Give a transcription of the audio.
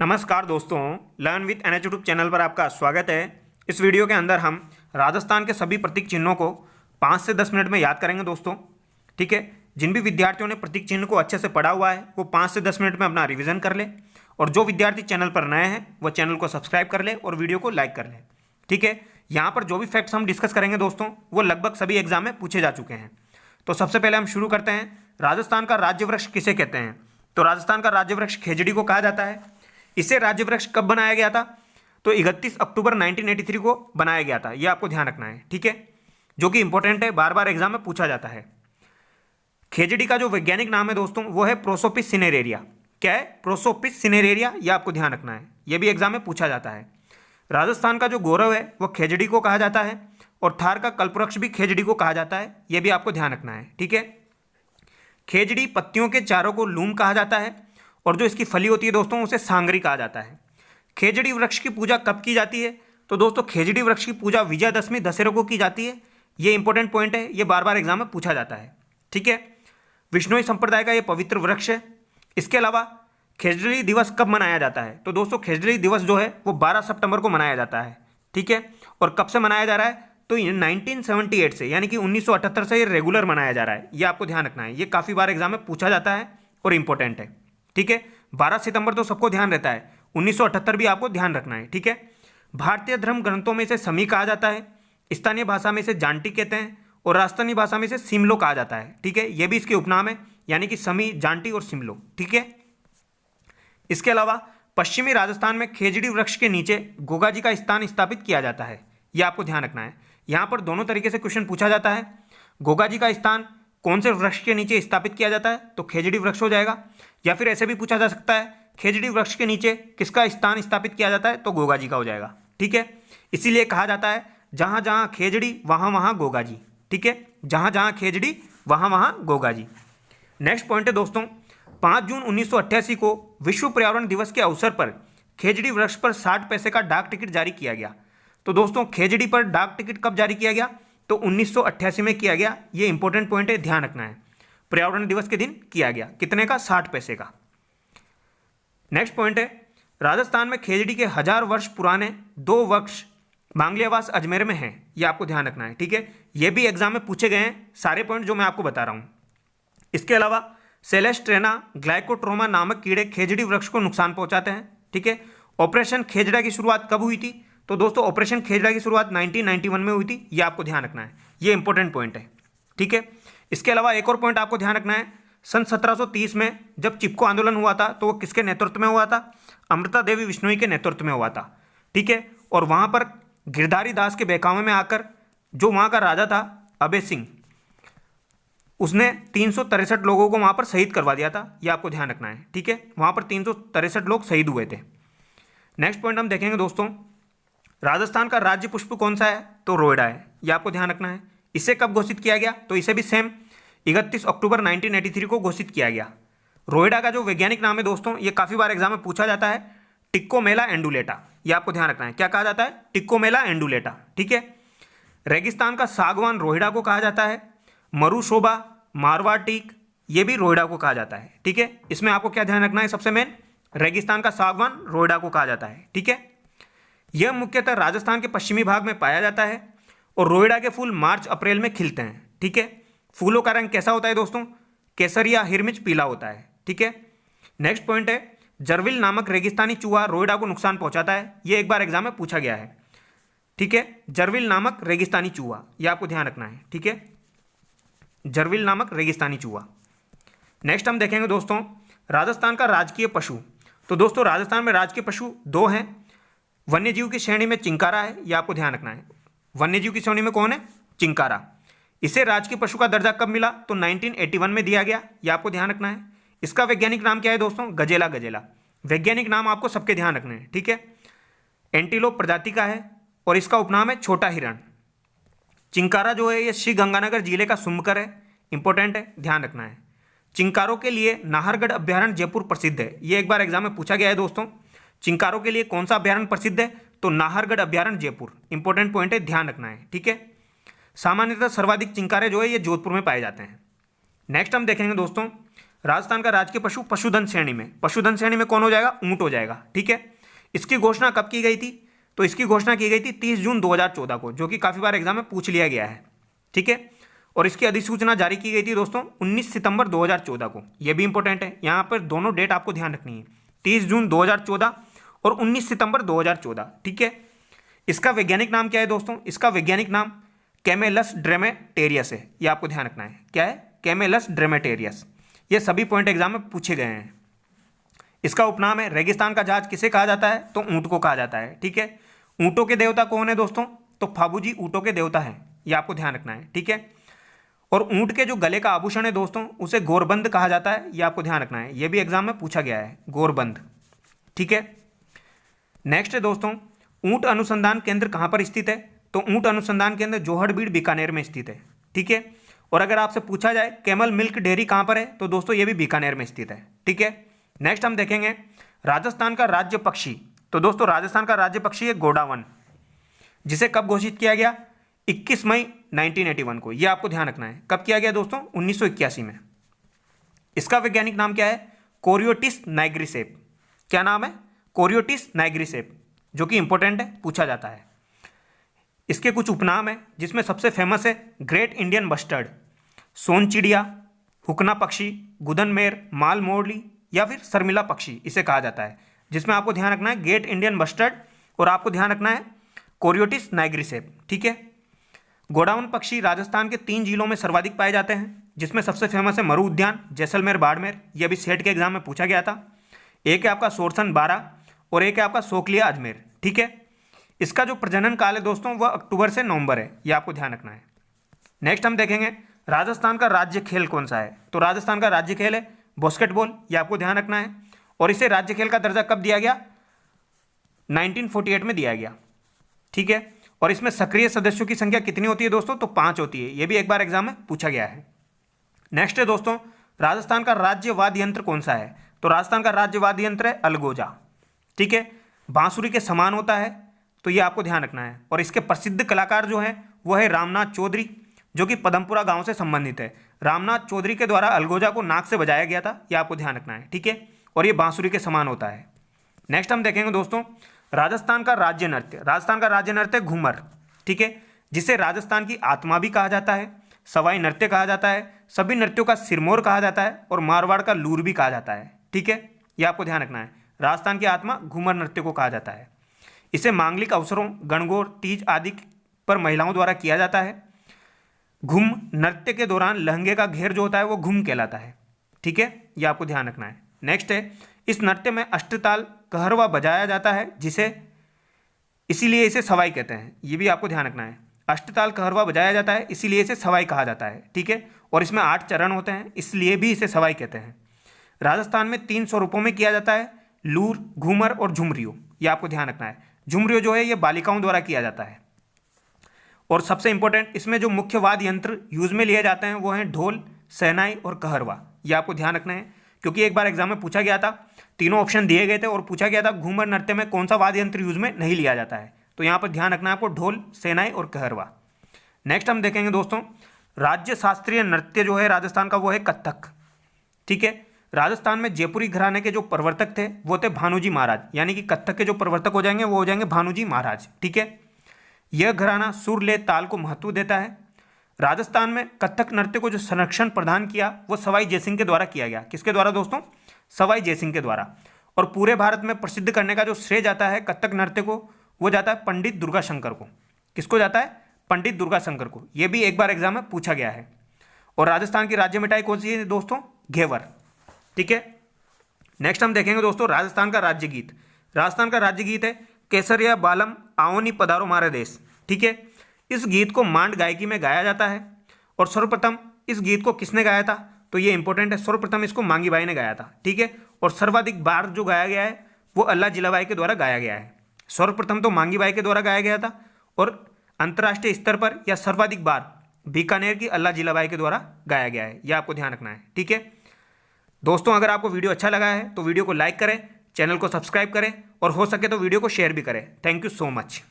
नमस्कार दोस्तों, learn with NH YouTube channel पर आपका स्वागत है। इस वीडियो के अंदर हम राजस्थान के सभी प्रतीक चिन्हों को 5 से 10 मिनट में याद करेंगे दोस्तों। ठीक है, जिन भी विद्यार्थियों ने प्रतीक चिन्ह को अच्छे से पढ़ा हुआ है वो 5 से 10 मिनट में अपना रिवीजन कर ले, और जो विद्यार्थी चैनल पर नए हैं वो चैनल को सब्सक्राइब कर ले और वीडियो को लाइक कर ले। ठीक है, यहाँ पर जो भी फैक्ट्स हम डिस्कस करेंगे दोस्तों वो लगभग सभी एग्जाम में पूछे जा चुके हैं। तो सबसे पहले हम शुरू करते हैं, राजस्थान का राज्य वृक्ष किसे कहते हैं? तो राजस्थान का राज्य वृक्ष खेजड़ी को कहा जाता है। इसे राज्य वृक्ष कब बनाया गया था? तो 31 अक्टूबर 1983 को बनाया गया था। यह आपको ध्यान रखना है, ठीक है, जो कि इंपॉर्टेंट है, बार बार एग्जाम में पूछा जाता है। खेजड़ी का जो वैज्ञानिक नाम है दोस्तों वो है प्रोसोपिस सिनेरेरिया। क्या है? Prosopis cineraria. यह आपको ध्यान रखना है, यह भी एग्जाम में पूछा जाता है। राजस्थान का जो गौरव है वो खेजड़ी को कहा जाता है, और थार का कल्पवृक्ष भी खेजड़ी को कहा जाता है। यह भी आपको ध्यान रखना है, ठीक है। खेजड़ी पत्तियों के चारों को लूम कहा जाता है, और जो इसकी फली होती है दोस्तों उसे सांगरी कहा जाता है। खेजड़ी वृक्ष की पूजा कब की जाती है? तो दोस्तों खेजड़ी वृक्ष की पूजा विजयदशमी दशहरे को की जाती है। ये इंपॉर्टेंट पॉइंट है, ये बार बार एग्जाम में पूछा जाता है, ठीक है। विष्णुई संप्रदाय का ये पवित्र वृक्ष है। इसके अलावा खेजड़ी दिवस कब मनाया जाता है? तो दोस्तों खेजड़ी दिवस जो है वो 12 सितंबर को मनाया जाता है, ठीक है। और कब से मनाया जा रहा है? तो ये 1978 से, यानी कि 1978 से ये रेगुलर मनाया जा रहा है। ये आपको ध्यान रखना है, ये काफ़ी बार एग्जाम में पूछा जाता है और इंपॉर्टेंट है, ठीक है। 12 सितंबर तो सबको ध्यान रहता है, 1978 भी आपको ध्यान रखना है, ठीक है। भारतीय धर्म ग्रंथों में से समी कहा जाता है, स्थानीय भाषा में से जांटी कहते हैं, और राजस्थानी भाषा में से सिमलो कहा जाता है, ठीक है। यह भी इसके उपनाम है, यानी कि समी, जांटी और सिमलो, ठीक है। इसके अलावा पश्चिमी राजस्थान में खेजड़ी वृक्ष के नीचे गोगा जी का स्थान स्थापित किया जाता है। यह आपको ध्यान रखना है। यहाँ पर दोनों तरीके से क्वेश्चन पूछा जाता है। गोगा जी का स्थान कौन से वृक्ष के नीचे स्थापित किया जाता है? तो खेजड़ी वृक्ष हो जाएगा। या फिर ऐसे भी पूछा जा सकता है, खेजड़ी वृक्ष के नीचे किसका स्थान स्थापित किया जाता है? तो गोगा जी का हो जाएगा, ठीक है। इसीलिए कहा जाता है जहाँ जहाँ खेजड़ी वहाँ वहाँ गोगा जी, ठीक है। जहाँ जहाँ खेजड़ी वहाँ वहाँ गोगा जी। नेक्स्ट पॉइंट है दोस्तों, 5 जून 1988 को विश्व पर्यावरण दिवस के अवसर पर खेजड़ी वृक्ष पर 60 पैसे का डाक टिकट जारी किया गया। तो दोस्तों खेजड़ी पर डाक टिकट कब जारी किया गया? तो 1988 में किया गया। ये इंपॉर्टेंट पॉइंट है, ध्यान रखना है। पर्यावरण दिवस के दिन किया गया। कितने का? 60 पैसे का। नेक्स्ट पॉइंट है, राजस्थान में खेजड़ी के 1000 वर्ष पुराने 2 वृक्ष बांग्लियावास अजमेर में हैं। ये आपको ध्यान रखना है, ठीक है। ये भी एग्जाम में पूछे गए हैं सारे पॉइंट जो मैं आपको बता रहा हूँ। इसके अलावा सेलेस्ट्रेना ग्लाइकोट्रोमा नामक कीड़े खेजड़ी वृक्ष को नुकसान पहुंचाते हैं, ठीक है। ऑपरेशन खेजड़ा की शुरुआत कब हुई थी? तो दोस्तों ऑपरेशन खेजड़ा की शुरुआत 1991 में हुई थी। ये आपको ध्यान रखना है, ये इंपॉर्टेंट पॉइंट है, ठीक है। इसके अलावा एक और पॉइंट आपको ध्यान रखना है, सन 1730 में जब चिपको आंदोलन हुआ था तो वो किसके नेतृत्व में हुआ था? अमृता देवी बिश्नोई के नेतृत्व में हुआ था, ठीक है। और वहाँ पर गिरधारी दास के बहकावे में आकर जो वहाँ का राजा था अभय सिंह, उसने 363 लोगों को वहाँ पर शहीद करवा दिया था। ये आपको ध्यान रखना है, ठीक है। वहाँ पर 363 लोग शहीद हुए थे। नेक्स्ट पॉइंट हम देखेंगे दोस्तों, राजस्थान का राज्य पुष्प कौन सा है? तो रोएडा है। ये आपको ध्यान रखना है। इसे कब घोषित किया गया? तो इसे भी सेम 31 अक्टूबर 1983 को घोषित किया गया। रोएडा का जो वैज्ञानिक नाम है दोस्तों, ये काफ़ी बार एग्जाम में पूछा जाता है, टिक्कोमेला एंडुलेटा। ये आपको ध्यान रखना है। क्या कहा जाता है? टिक्कोमेला एंडुलेटा, ठीक है। रेगिस्तान का सागवान रोहिड़ा को कहा जाता है। मरुशोभा, मारवाड़ टीक, ये भी रोहिड़ा को कहा जाता है, ठीक है। इसमें आपको क्या ध्यान रखना है? सबसे मेन, रेगिस्तान का सागवान रोहिड़ा को कहा जाता है, ठीक है। यह मुख्यतः राजस्थान के पश्चिमी भाग में पाया जाता है, और रोहिड़ा के फूल मार्च अप्रैल में खिलते हैं, ठीक है। फूलों का रंग कैसा होता है दोस्तों? केसरिया हिरमिच पीला होता है, ठीक है। नेक्स्ट पॉइंट है, जरविल नामक रेगिस्तानी चूहा रोहिड़ा को नुकसान पहुंचाता है। यह एक बार एग्जाम में पूछा गया है, ठीक है। जरविल नामक रेगिस्तानी चूहा, यह आपको ध्यान रखना है, ठीक है। जरविल नामक रेगिस्तानी चूहा। नेक्स्ट हम देखेंगे दोस्तों, राजस्थान का राजकीय पशु। तो दोस्तों राजस्थान में राजकीय पशु 2 हैं। वन्यजीव की श्रेणी में चिंकारा है। यह आपको ध्यान रखना है। वन्यजीव की श्रेणी में कौन है? चिंकारा। इसे राजकीय पशु का दर्जा कब मिला? तो 1981 में दिया गया। यह आपको ध्यान रखना है। इसका वैज्ञानिक नाम क्या है दोस्तों? गजेला गजेला। वैज्ञानिक नाम आपको सबके ध्यान रखने हैं, ठीक है। एंटीलोप प्रजाति का है, और इसका उपनाम है छोटा हिरण। चिंकारा जो है ये श्री गंगानगर जिले का सुमकर है। इंपॉर्टेंट है, ध्यान रखना है। चिंकारों के लिए नाहरगढ़ अभ्यारण्य जयपुर प्रसिद्ध है। ये एक बार एग्जाम में पूछा गया है दोस्तों। चिंकारों के लिए कौन सा अभ्यारण्य प्रसिद्ध है? तो नाहरगढ़ अभ्यारण्य जयपुर। इंपॉर्टेंट पॉइंट है, ध्यान रखना है, ठीक है। सामान्यतः सर्वाधिक चिंकारे जो है ये जोधपुर में पाए जाते हैं। नेक्स्ट हम देखेंगे दोस्तों, राजस्थान का राजकीय पशु पशुधन श्रेणी में कौन हो जाएगा? ऊंट हो जाएगा। ठीक है, इसकी घोषणा कब की गई थी? तो इसकी घोषणा की गई थी 30 जून 2014 को, जो कि काफ़ी बार एग्जाम में पूछ लिया गया है। ठीक है, और इसकी अधिसूचना जारी की गई थी दोस्तों 19 सितंबर 2014 को। यह भी इंपॉर्टेंट है, यहाँ पर दोनों डेट आपको ध्यान रखनी है, 30 जून 2014 और 19 सितंबर 2014। ठीक है, इसका वैज्ञानिक नाम क्या है दोस्तों? इसका वैज्ञानिक नाम कैमेलस ड्रेमेटेरियस है। ये आपको ध्यान रखना है, क्या है? कैमेलस ड्रेमेटेरियस। ये सभी पॉइंट एग्जाम में पूछे गए हैं। इसका उपनाम है रेगिस्तान का जहाज। किसे कहा जाता है? तो ऊंट को कहा जाता है। ठीक है, ऊंटों के देवता कौन है दोस्तों? तो फाबूजी ऊंटों के देवता हैं, ये आपको ध्यान रखना है। ठीक है, और ऊंट के जो गले का आभूषण है दोस्तों, उसे गोरबंद कहा जाता है, ये आपको ध्यान रखना है। ये भी एग्जाम में पूछा गया है, गोरबंद। ठीक है, नेक्स्ट है दोस्तों, ऊंट अनुसंधान केंद्र कहाँ पर स्थित है? तो ऊंट अनुसंधान केंद्र जोहड़बीड़ बीकानेर में स्थित है। ठीक है, और अगर आपसे पूछा जाए कैमल मिल्क डेयरी कहाँ पर है, तो दोस्तों ये भी बीकानेर में स्थित है। ठीक है, नेक्स्ट हम देखेंगे राजस्थान का राज्य पक्षी। तो दोस्तों राजस्थान का राज्य पक्षी है गोडावन, जिसे कब घोषित किया गया? 21 मई 1981 को। यह आपको ध्यान रखना है। कब किया गया दोस्तों? 1981 में। इसका वैज्ञानिक नाम क्या है? कोरियोटिस नाइग्रिसेप। क्या नाम है? कोरियोटिस नाइग्रिसेप, जो कि इंपॉर्टेंट है, पूछा जाता है। इसके कुछ उपनाम है, जिसमें सबसे फेमस है ग्रेट इंडियन बस्टर्ड, सोन चिड़िया, हुकना पक्षी, गुदनमेर, माल मोरली या फिर शर्मिला पक्षी इसे कहा जाता है। जिसमें आपको ध्यान रखना है ग्रेट इंडियन बस्टर्ड और आपको ध्यान रखना है कोरियोटिस नाइग्रिसेप। ठीक है, गोडाउन पक्षी राजस्थान के 3 जिलों में सर्वाधिक पाए जाते हैं, जिसमें सबसे फेमस है मरु उद्यान, जैसलमेर, बाड़मेर। यह भी सेट के एग्जाम में पूछा गया था। एक है आपका सोरसन बारा और एक है आपका सोकलिया अजमेर। ठीक है, इसका जो प्रजनन काल है दोस्तों वह अक्टूबर से नवंबर है, यह आपको ध्यान रखना है। नेक्स्ट हम देखेंगे राजस्थान का राज्य खेल कौन सा है? तो राजस्थान का राज्य खेल है बास्केटबॉल, यह आपको ध्यान रखना है। और इसे राज्य खेल का दर्जा कब दिया गया? 1948 में दिया गया। ठीक है, और इसमें सक्रिय सदस्यों की संख्या कितनी होती है दोस्तों? तो 5 होती है। यह भी एक बार एग्जाम में पूछा गया है। नेक्स्ट है दोस्तों राजस्थान का राज्य वाद्य यंत्र कौन सा है? तो राजस्थान का राज्य वाद्य यंत्र है अलगोजा। ठीक है, बांसुरी के समान होता है, तो ये आपको ध्यान रखना है। और इसके प्रसिद्ध कलाकार जो हैं वो है रामनाथ चौधरी, जो कि पदमपुरा गांव से संबंधित है। रामनाथ चौधरी के द्वारा अलगोजा को नाक से बजाया गया था, ये आपको ध्यान रखना है। ठीक है, और ये बांसुरी के समान होता है। नेक्स्ट हम देखेंगे दोस्तों राजस्थान का राज्य नृत्य। राजस्थान का राज्य नृत्य घूमर। ठीक है, जिसे राजस्थान की आत्मा भी कहा जाता है, सवाई नृत्य कहा जाता है, सभी नृत्यों का सिरमौर कहा जाता है और मारवाड़ का लूर भी कहा जाता है। ठीक है, ये आपको ध्यान रखना है। राजस्थान की आत्मा घूमर नृत्य को कहा जाता है। इसे मांगलिक अवसरों, गणगौर, तीज आदि पर महिलाओं द्वारा किया जाता है। घुम नृत्य के दौरान लहंगे का घेर जो होता है वो घुम कहलाता है। ठीक है, ये आपको ध्यान रखना है। नेक्स्ट है इस नृत्य में अष्टताल कहरवा बजाया जाता है, इसीलिए इसे सवाई कहते हैं। ये भी आपको ध्यान रखना है। अष्टताल कहरवा बजाया जाता है, इसीलिए इसे सवाई कहा जाता है। ठीक है, और इसमें 8 चरण होते हैं, इसलिए भी इसे सवाई कहते हैं। राजस्थान में 3 स्वरूपों में किया जाता है, लूर, घूमर और झुमरियो। ये आपको ध्यान रखना है। झुमरियो जो है ये बालिकाओं द्वारा किया जाता है। और सबसे इंपॉर्टेंट, इसमें जो मुख्य वाद्य यंत्र यूज में लिए जाते हैं वो हैं ढोल, शहनाई और कहरवा। ये आपको ध्यान रखना है, क्योंकि एक बार एग्जाम में पूछा गया था, तीनों ऑप्शन दिए गए थे और पूछा गया था घूमर नृत्य में कौन सा वाद्य यंत्र यूज में नहीं लिया जाता है। तो यहाँ पर ध्यान रखना है आपको ढोल, शहनाई और कहरवा। नेक्स्ट हम देखेंगे दोस्तों राज्य शास्त्रीय नृत्य जो है राजस्थान का वो है कथक। ठीक है, राजस्थान में जयपुरी घराने के जो प्रवर्तक थे वो थे भानुजी महाराज, यानी कि कथक के जो प्रवर्तक हो जाएंगे वो हो जाएंगे भानुजी महाराज। ठीक है, यह घराना सुर, ले, ताल को महत्व देता है। राजस्थान में कथक नृत्य को जो संरक्षण प्रदान किया वो सवाई जयसिंह के द्वारा किया गया। किसके द्वारा दोस्तों? सवाई जयसिंह के द्वारा। और पूरे भारत में प्रसिद्ध करने का जो श्रेय जाता है कथक नृत्य को, वो जाता है पंडित दुर्गा शंकर को। किसको जाता है? पंडित दुर्गा शंकर को। यह भी एक बार एग्जाम में पूछा गया है। और राजस्थान की राज्य मिठाई कौन सी है दोस्तों? घेवर। ठीक है, नेक्स्ट हम देखेंगे दोस्तों राजस्थान का राज्य गीत। राजस्थान का राज्य गीत है केसरिया बालम आओनी पधारो मारे देश। ठीक है, इस गीत को मांड गायकी में गाया जाता है। और सर्वप्रथम इस गीत को किसने गाया था? तो ये इंपॉर्टेंट है, सर्वप्रथम इसको मांगी बाई ने गाया था। ठीक है, और सर्वाधिक बार जो गाया गया है वो अल्लाह जिलाबाई के द्वारा गाया गया है। सर्वप्रथम तो मांगी बाई के द्वारा गाया गया था और अंतर्राष्ट्रीय स्तर पर या सर्वाधिक बार बीकानेर की अल्लाह जिलाबाई के द्वारा गाया गया है। यह आपको ध्यान रखना है। ठीक है दोस्तों, अगर आपको वीडियो अच्छा लगा है तो वीडियो को लाइक करें, चैनल को सब्सक्राइब करें और हो सके तो वीडियो को शेयर भी करें। Thank you so much.